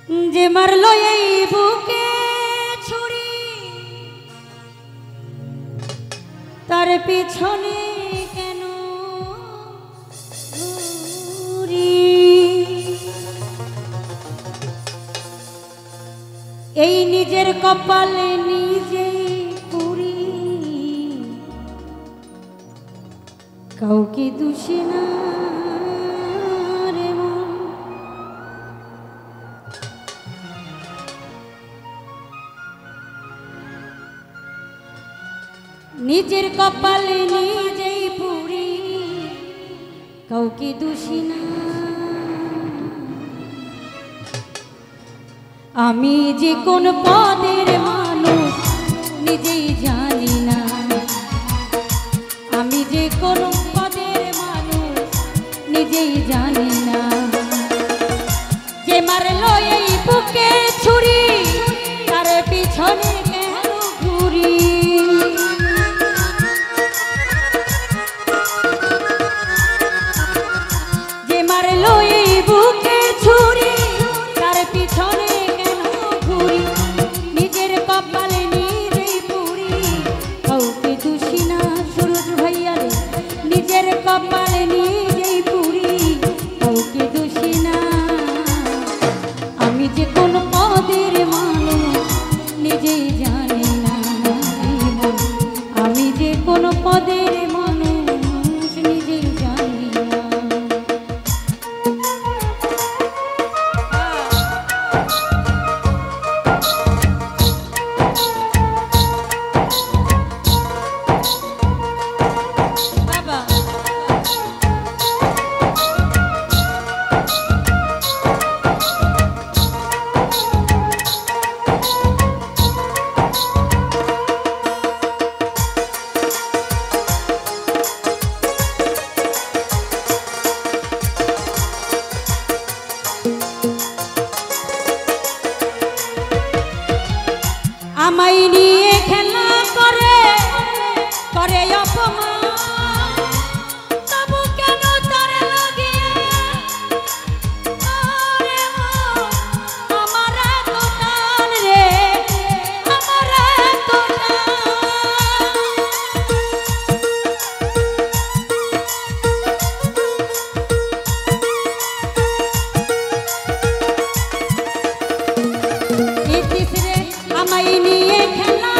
যে মারলো এই বুকে ছুরি তার পিছনে কেন ঘুরি? এই নিজের কপালে নিজেই পুরি, কাউকে দোষী না রে মন। নিজের কপালে নিজেই পুরি, কাউকে দোষী না। আমি যে কোন পদের মানুষ নিজেই জানি না, আমি যে কোন পদের মানুষ নিজেই জানি না। যে মারলো এই বুকে ছুরি তার পিছনে কেন ঘুরি? যে মারলো এই বুকে ছুরি তার পিছনে কেন ঘুরি? নিজের কপালে নিজেই পুরি, কাউকে দোষী না। সুরজ ভাইয়া রে, নিজের কপালে নিজেই পুরি, কাউকে দোষী না। আমি যে কোন পদের মানুষ নিজেই জানি না, আমি যে কোন পদের মানুষ নিজেই জানি না। আমায় নিয়ে খেলা করে করে অপমান, তবু কেন তার লাগে আমার এত টান রে, আমার এত টান। আমায় নিয়ে খেলা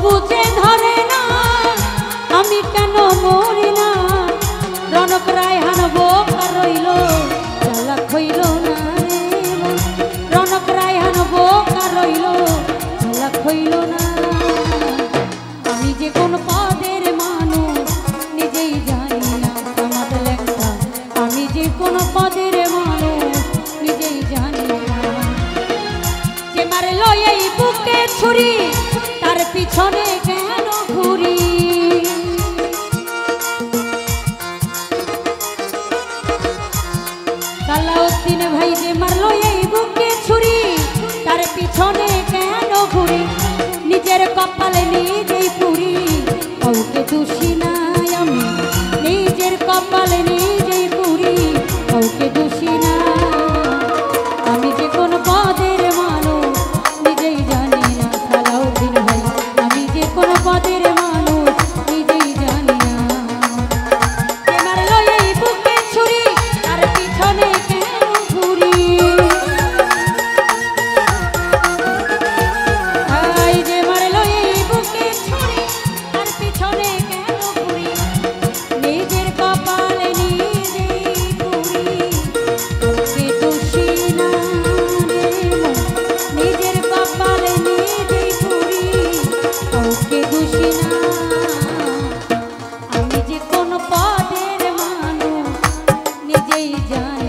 বুঝে ধরে না আমি কেন মরি না রনক রায়হান বোকা রইল চালাক হইল না রে মন রনক রায়হান বোকা রইল চালাক হইল না আমি যে কোন পদের মানুষ নিজেই জানি না আমার লেখা আমি যে কোন পদের মানুষ নিজেই জানি না যে মারলো এই বুকে ছুরি তার পিছনে কেন ঘুরি সালাউদ্দিন ভাই যে মারলো এই বুকে ছুরি তার পিছনে কেন ঘুরি নিজের কপালে নিজেই পুরি কাউকে দোষী নাই আমি নিজের কপালে নিজেই পুরি কাউকে দোষী না আমি যে কোন পদের মানুষ নিজেই জানি না সালাউদ্দিন ভাই আমি যে কোন পদের মানুষ নিজেই জানি না যে মারলো এই বুকে ছুরি তার পিছনে কেন ঘুরি এই যে মারলো এই বুকে ছুরি তার পিছনে কেন ঘুরি নিজের কপালে নিজেই পুরি কাউকে দোষী না রে মন নিজের কপালে নিজেই পুরি কাউকে দোষী না আমি যে কোন পদের মানুষ নিজেই জানি